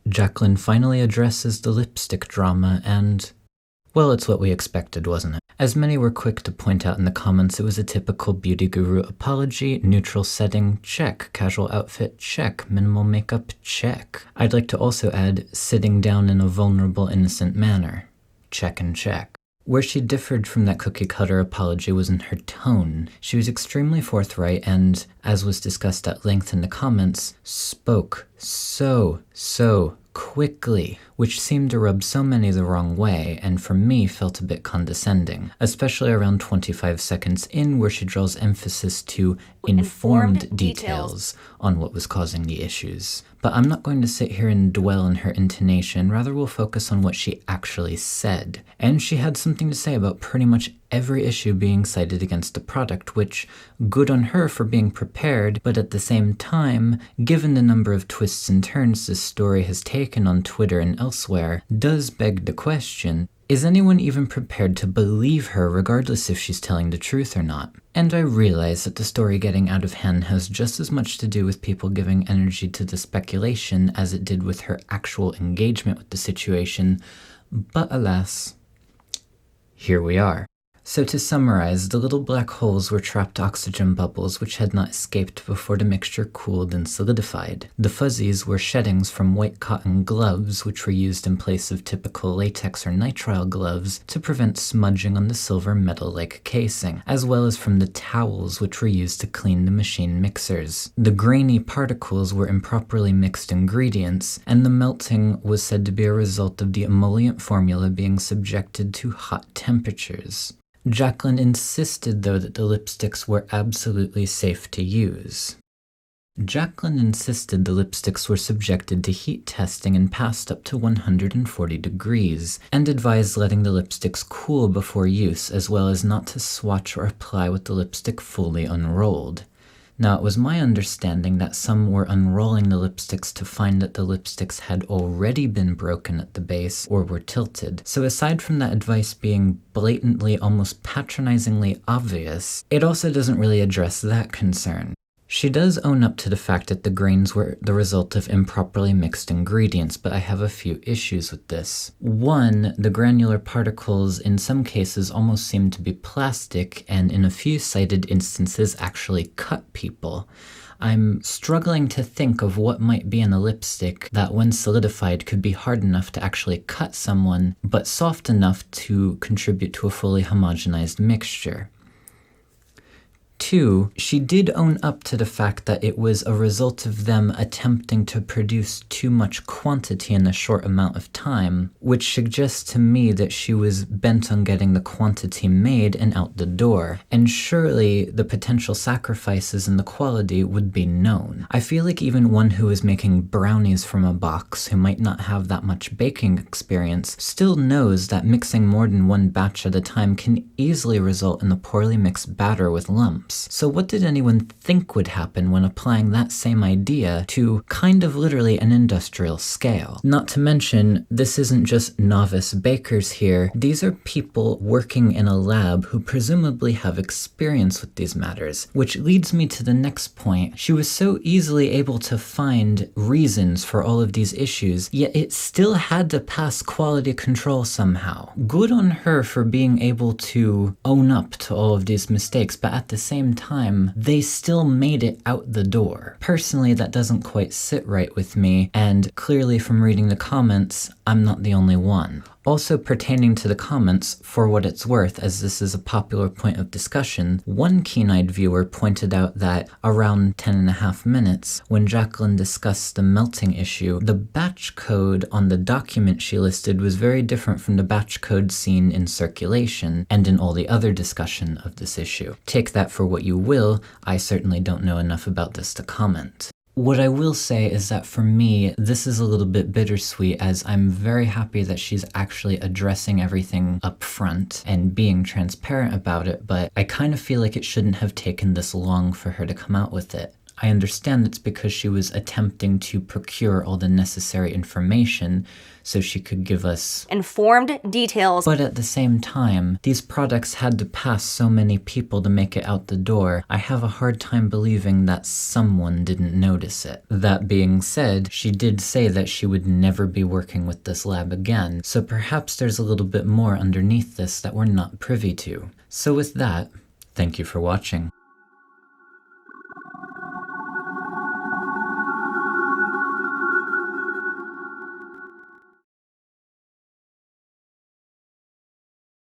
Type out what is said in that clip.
Jaclyn finally addresses the lipstick drama and, well, it's what we expected, wasn't it? As many were quick to point out in the comments, it was a typical beauty guru apology. Neutral setting, check. Casual outfit, check. Minimal makeup, check. I'd like to also add sitting down in a vulnerable, innocent manner. Check and check. Where she differed from that cookie-cutter apology was in her tone. She was extremely forthright and, as was discussed at length in the comments, spoke so quickly, which seemed to rub so many the wrong way, and for me felt a bit condescending, especially around 25 seconds in, where she draws emphasis to informed details on what was causing the issues. But I'm not going to sit here and dwell on her intonation, rather we'll focus on what she actually said. And she had something to say about pretty much every issue being cited against the product, which, good on her for being prepared, but at the same time, given the number of twists and turns this story has taken on Twitter and elsewhere, does beg the question, is anyone even prepared to believe her regardless if she's telling the truth or not? And I realize that the story getting out of hand has just as much to do with people giving energy to the speculation as it did with her actual engagement with the situation, but alas, here we are. So to summarize, the little black holes were trapped oxygen bubbles which had not escaped before the mixture cooled and solidified. The fuzzies were sheddings from white cotton gloves which were used in place of typical latex or nitrile gloves to prevent smudging on the silver metal-like casing, as well as from the towels which were used to clean the machine mixers. The grainy particles were improperly mixed ingredients, and the melting was said to be a result of the emollient formula being subjected to hot temperatures. Jaclyn insisted, though, that the lipsticks were absolutely safe to use. Jaclyn insisted the lipsticks were subjected to heat testing and passed up to 140 degrees, and advised letting the lipsticks cool before use, as well as not to swatch or apply with the lipstick fully unrolled. Now, it was my understanding that some were unrolling the lipsticks to find that the lipsticks had already been broken at the base or were tilted. So aside from that advice being blatantly, almost patronizingly obvious, it also doesn't really address that concern. She does own up to the fact that the grains were the result of improperly mixed ingredients, but I have a few issues with this. One, the granular particles in some cases almost seem to be plastic, and in a few cited instances actually cut people. I'm struggling to think of what might be in a lipstick that when solidified could be hard enough to actually cut someone, but soft enough to contribute to a fully homogenized mixture. Two, she did own up to the fact that it was a result of them attempting to produce too much quantity in a short amount of time, which suggests to me that she was bent on getting the quantity made and out the door, and surely the potential sacrifices in the quality would be known. I feel like even one who is making brownies from a box, who might not have that much baking experience, still knows that mixing more than one batch at a time can easily result in a poorly mixed batter with lumps. So what did anyone think would happen when applying that same idea to kind of literally an industrial scale? Not to mention, this isn't just novice bakers here. These are people working in a lab who presumably have experience with these matters, which leads me to the next point. She was so easily able to find reasons for all of these issues, yet it still had to pass quality control somehow. Good on her for being able to own up to all of these mistakes, but at the same time, they still made it out the door. Personally, that doesn't quite sit right with me, and clearly from reading the comments, I'm not the only one. Also pertaining to the comments, for what it's worth, as this is a popular point of discussion, one keen-eyed viewer pointed out that around 10.5 minutes, when Jaclyn discussed the melting issue, the batch code on the document she listed was very different from the batch code seen in circulation and in all the other discussion of this issue. Take that for what you will, I certainly don't know enough about this to comment. What I will say is that for me, this is a little bit bittersweet, as I'm very happy that she's actually addressing everything up front and being transparent about it, but I kind of feel like it shouldn't have taken this long for her to come out with it. I understand it's because she was attempting to procure all the necessary information so she could give us informed details. But at the same time, these products had to pass so many people to make it out the door. I have a hard time believing that someone didn't notice it. That being said, she did say that she would never be working with this lab again, so perhaps there's a little bit more underneath this that we're not privy to. So with that, thank you for watching.